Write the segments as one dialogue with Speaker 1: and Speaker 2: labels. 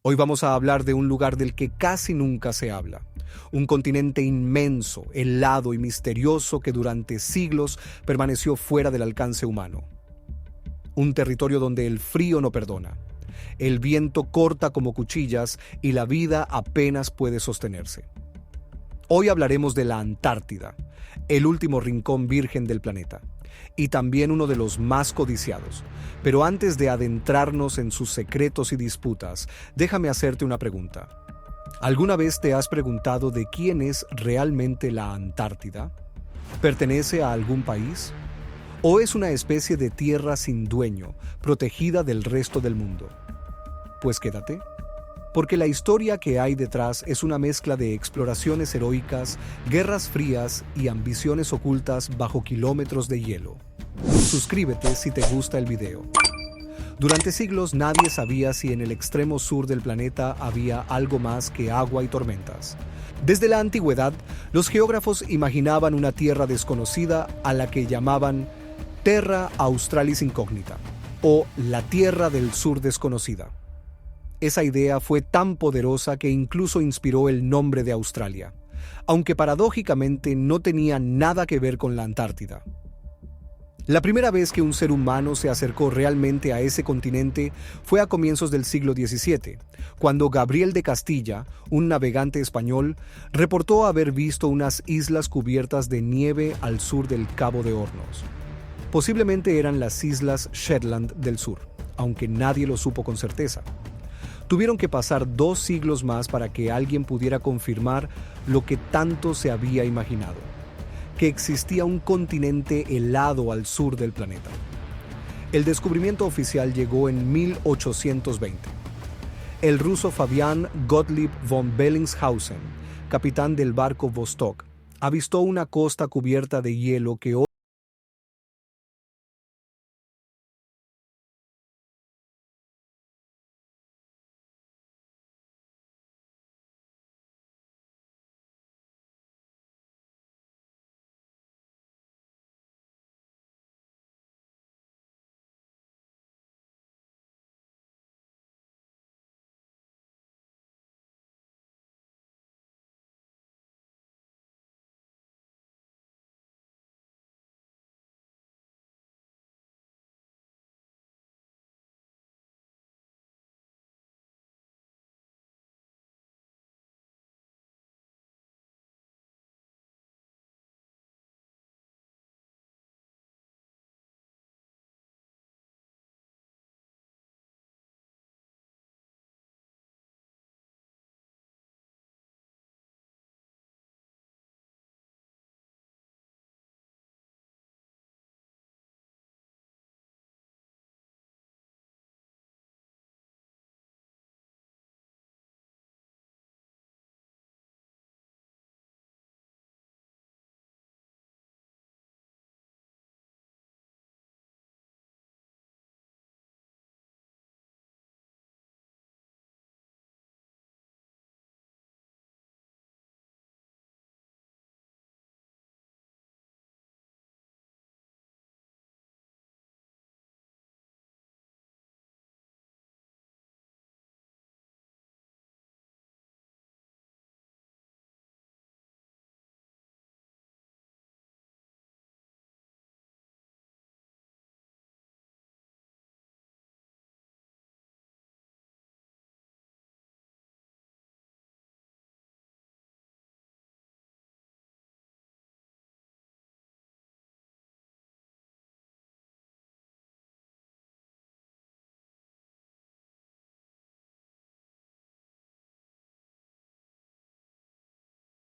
Speaker 1: Hoy vamos a hablar de un lugar del que casi nunca se habla. Un continente inmenso, helado y misterioso que durante siglos permaneció fuera del alcance humano. Un territorio donde el frío no perdona, el viento corta como cuchillas y la vida apenas puede sostenerse. Hoy hablaremos de la Antártida, el último rincón virgen del planeta, y también uno de los más codiciados. Pero antes de adentrarnos en sus secretos y disputas, déjame hacerte una pregunta. ¿Alguna vez te has preguntado de quién es realmente la Antártida? ¿Pertenece a algún país? ¿O es una especie de tierra sin dueño, protegida del resto del mundo? Pues quédate, porque la historia que hay detrás es una mezcla de exploraciones heroicas, guerras frías y ambiciones ocultas bajo kilómetros de hielo. Suscríbete si te gusta el video. Durante siglos nadie sabía si en el extremo sur del planeta había algo más que agua y tormentas. Desde la antigüedad, los geógrafos imaginaban una tierra desconocida a la que llamaban Terra Australis Incognita, o la Tierra del Sur desconocida. Esa idea fue tan poderosa que incluso inspiró el nombre de Australia, aunque paradójicamente no tenía nada que ver con la Antártida. La primera vez que un ser humano se acercó realmente a ese continente fue a comienzos del siglo XVII, cuando Gabriel de Castilla, un navegante español, reportó haber visto unas islas cubiertas de nieve al sur del Cabo de Hornos. Posiblemente eran las islas Shetland del sur, aunque nadie lo supo con certeza. Tuvieron que pasar 2 siglos más para que alguien pudiera confirmar lo que tanto se había imaginado, que existía un continente helado al sur del planeta. El descubrimiento oficial llegó en 1820. El ruso Fabian Gottlieb von Bellingshausen, capitán del barco Vostok, avistó una costa cubierta de hielo que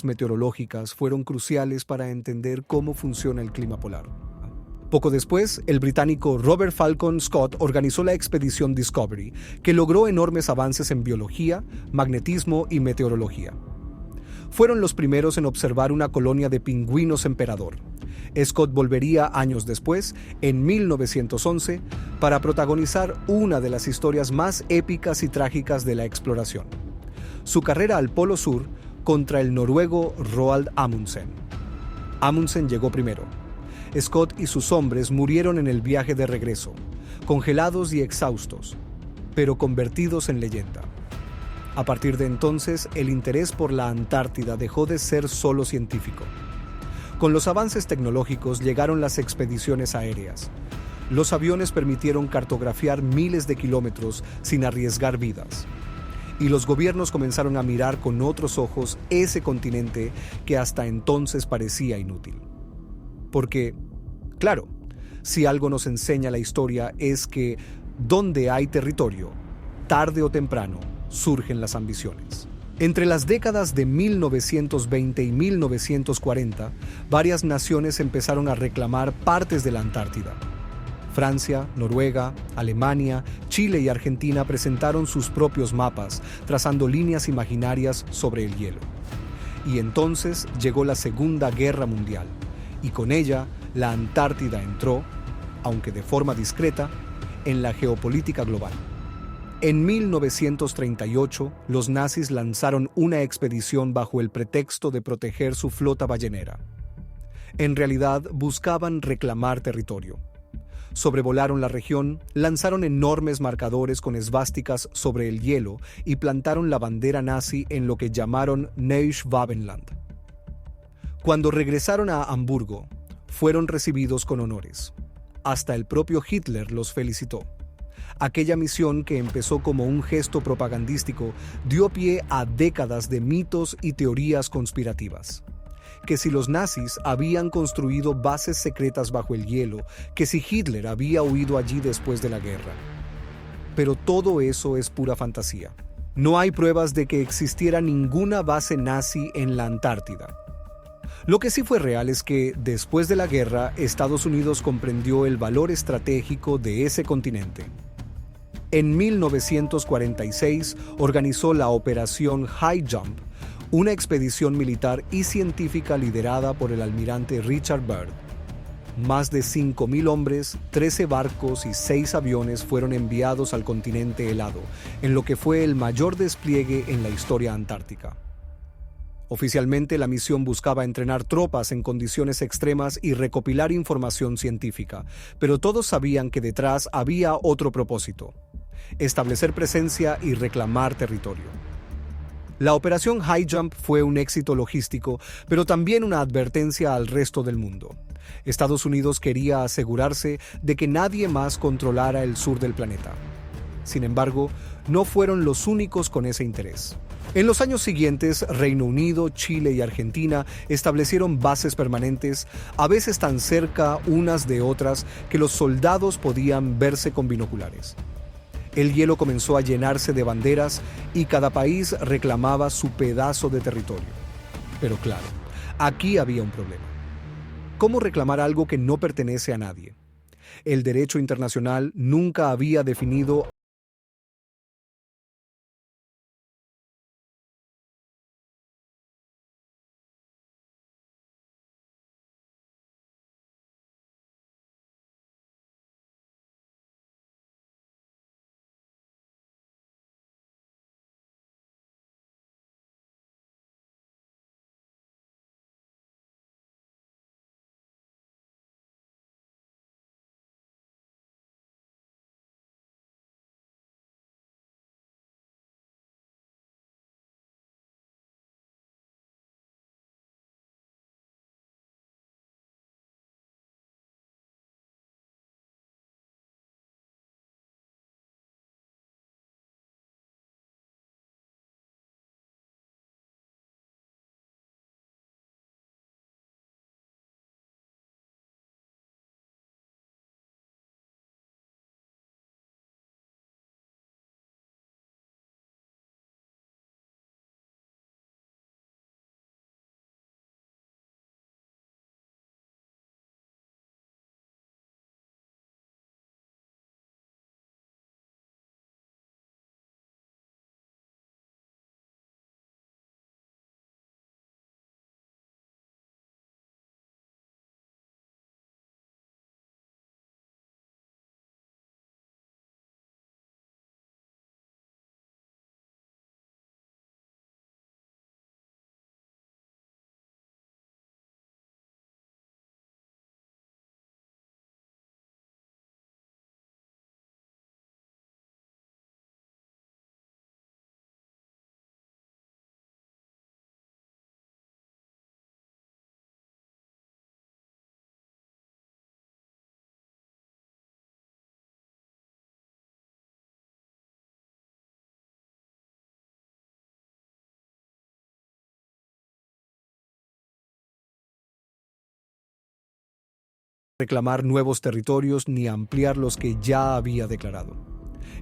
Speaker 1: meteorológicas fueron cruciales para entender cómo funciona el clima polar. Poco después, el británico Robert Falcon Scott organizó la expedición Discovery, que logró enormes avances en biología, magnetismo y meteorología. Fueron los primeros en observar una colonia de pingüinos emperador. Scott volvería años después, en 1911, para protagonizar una de las historias más épicas y trágicas de la exploración: su carrera al Polo Sur contra el noruego Roald Amundsen. Amundsen llegó primero. Scott y sus hombres murieron en el viaje de regreso, congelados y exhaustos, pero convertidos en leyenda. A partir de entonces, el interés por la Antártida dejó de ser solo científico. Con los avances tecnológicos llegaron las expediciones aéreas. Los aviones permitieron cartografiar miles de kilómetros sin arriesgar vidas. Y los gobiernos comenzaron a mirar con otros ojos ese continente que hasta entonces parecía inútil. Porque, claro, si algo nos enseña la historia es que donde hay territorio, tarde o temprano, surgen las ambiciones. Entre las décadas de 1920 y 1940, varias naciones empezaron a reclamar partes de la Antártida. Francia, Noruega, Alemania, Chile y Argentina presentaron sus propios mapas, trazando líneas imaginarias sobre el hielo. Y entonces llegó la Segunda Guerra Mundial, y con ella la Antártida entró, aunque de forma discreta, en la geopolítica global. En 1938, los nazis lanzaron una expedición bajo el pretexto de proteger su flota ballenera. En realidad, buscaban reclamar territorio. Sobrevolaron la región, lanzaron enormes marcadores con esvásticas sobre el hielo y plantaron la bandera nazi en lo que llamaron Neuschwabenland. Cuando regresaron a Hamburgo, fueron recibidos con honores. Hasta el propio Hitler los felicitó. Aquella misión, que empezó como un gesto propagandístico, dio pie a décadas de mitos y teorías conspirativas. Que si los nazis habían construido bases secretas bajo el hielo, que si Hitler había huido allí después de la guerra. Pero todo eso es pura fantasía. No hay pruebas de que existiera ninguna base nazi en la Antártida. Lo que sí fue real es que, después de la guerra, Estados Unidos comprendió el valor estratégico de ese continente. En 1946 organizó la Operación High Jump, una expedición militar y científica liderada por el almirante Richard Byrd. Más de 5.000 hombres, 13 barcos y 6 aviones fueron enviados al continente helado, en lo que fue el mayor despliegue en la historia antártica. Oficialmente, la misión buscaba entrenar tropas en condiciones extremas y recopilar información científica, pero todos sabían que detrás había otro propósito: establecer presencia y reclamar territorio. La operación High Jump fue un éxito logístico, pero también una advertencia al resto del mundo. Estados Unidos quería asegurarse de que nadie más controlara el sur del planeta. Sin embargo, no fueron los únicos con ese interés. En los años siguientes, Reino Unido, Chile y Argentina establecieron bases permanentes, a veces tan cerca unas de otras que los soldados podían verse con binoculares. El hielo comenzó a llenarse de banderas y cada país reclamaba su pedazo de territorio. Pero claro, aquí había un problema. ¿Cómo reclamar algo que no pertenece a nadie? El derecho internacional nunca había definido reclamar nuevos territorios ni ampliar los que ya había declarado.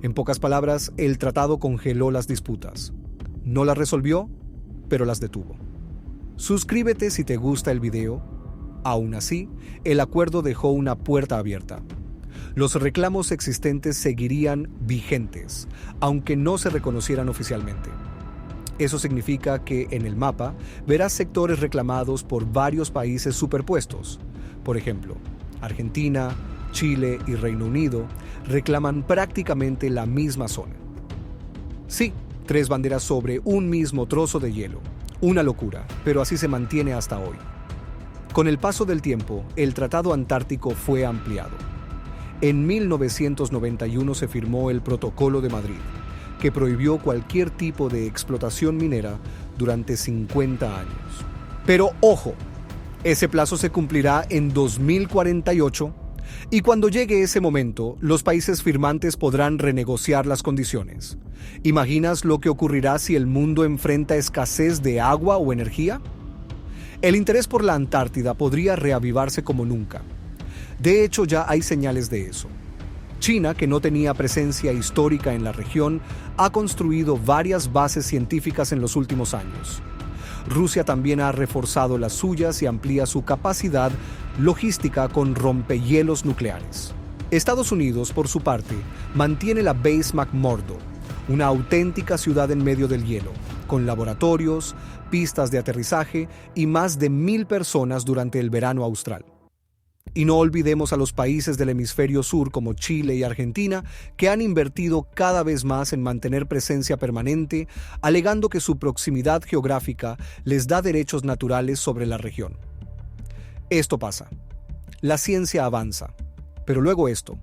Speaker 1: En pocas palabras, el tratado congeló las disputas. No las resolvió, pero las detuvo. Suscríbete si te gusta el video. Aún así, el acuerdo dejó una puerta abierta. Los reclamos existentes seguirían vigentes, aunque no se reconocieran oficialmente. Eso significa que en el mapa verás sectores reclamados por varios países superpuestos. Por ejemplo, Argentina, Chile y Reino Unido reclaman prácticamente la misma zona. Sí, 3 banderas sobre un mismo trozo de hielo. Una locura, pero así se mantiene hasta hoy. Con el paso del tiempo, el Tratado Antártico fue ampliado. En 1991 se firmó el Protocolo de Madrid, que prohibió cualquier tipo de explotación minera durante 50 años. Pero ojo, ese plazo se cumplirá en 2048 y cuando llegue ese momento, los países firmantes podrán renegociar las condiciones. ¿Imaginas lo que ocurrirá si el mundo enfrenta escasez de agua o energía? El interés por la Antártida podría reavivarse como nunca. De hecho, ya hay señales de eso. China, que no tenía presencia histórica en la región, ha construido varias bases científicas en los últimos años. Rusia también ha reforzado las suyas y amplía su capacidad logística con rompehielos nucleares. Estados Unidos, por su parte, mantiene la Base McMurdo, una auténtica ciudad en medio del hielo, con laboratorios, pistas de aterrizaje y más de 1,000 personas durante el verano austral. Y no olvidemos a los países del hemisferio sur como Chile y Argentina, que han invertido cada vez más en mantener presencia permanente, alegando que su proximidad geográfica les da derechos naturales sobre la región. Esto pasa. La ciencia avanza. Pero luego esto.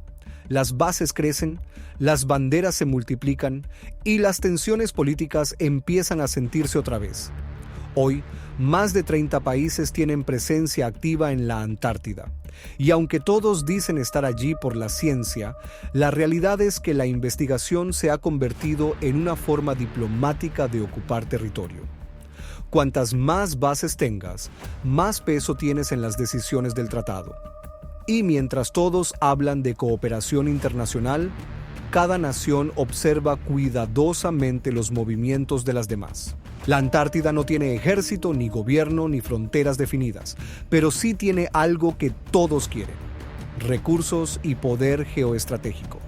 Speaker 1: Las bases crecen, las banderas se multiplican y las tensiones políticas empiezan a sentirse otra vez. Hoy, más de 30 países tienen presencia activa en la Antártida. Y aunque todos dicen estar allí por la ciencia, la realidad es que la investigación se ha convertido en una forma diplomática de ocupar territorio. Cuantas más bases tengas, más peso tienes en las decisiones del tratado. Y mientras todos hablan de cooperación internacional, cada nación observa cuidadosamente los movimientos de las demás. La Antártida no tiene ejército, ni gobierno, ni fronteras definidas, pero sí tiene algo que todos quieren: recursos y poder geoestratégico.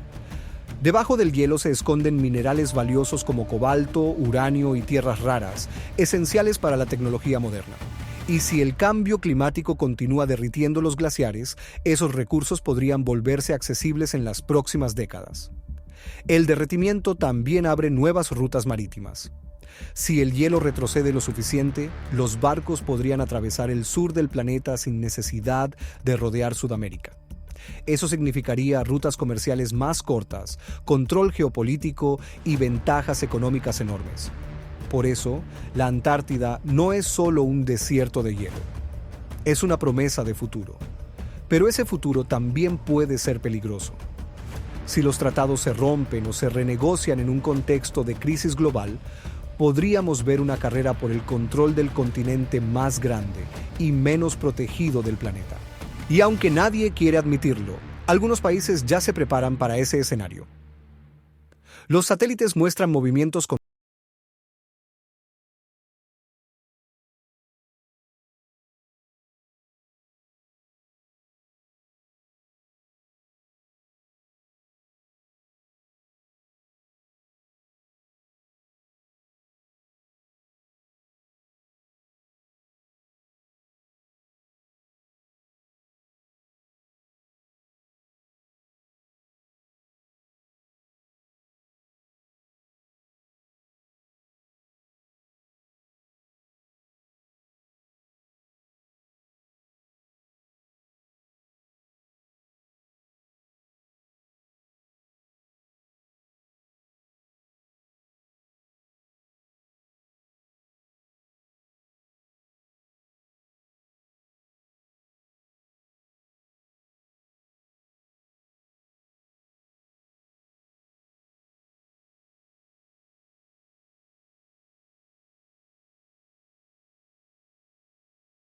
Speaker 1: Debajo del hielo se esconden minerales valiosos como cobalto, uranio y tierras raras, esenciales para la tecnología moderna. Y si el cambio climático continúa derritiendo los glaciares, esos recursos podrían volverse accesibles en las próximas décadas. El derretimiento también abre nuevas rutas marítimas. Si el hielo retrocede lo suficiente, los barcos podrían atravesar el sur del planeta sin necesidad de rodear Sudamérica. Eso significaría rutas comerciales más cortas, control geopolítico y ventajas económicas enormes. Por eso, la Antártida no es solo un desierto de hielo. Es una promesa de futuro. Pero ese futuro también puede ser peligroso. Si los tratados se rompen o se renegocian en un contexto de crisis global, podríamos ver una carrera por el control del continente más grande y menos protegido del planeta. Y aunque nadie quiere admitirlo, algunos países ya se preparan para ese escenario. Los satélites muestran movimientos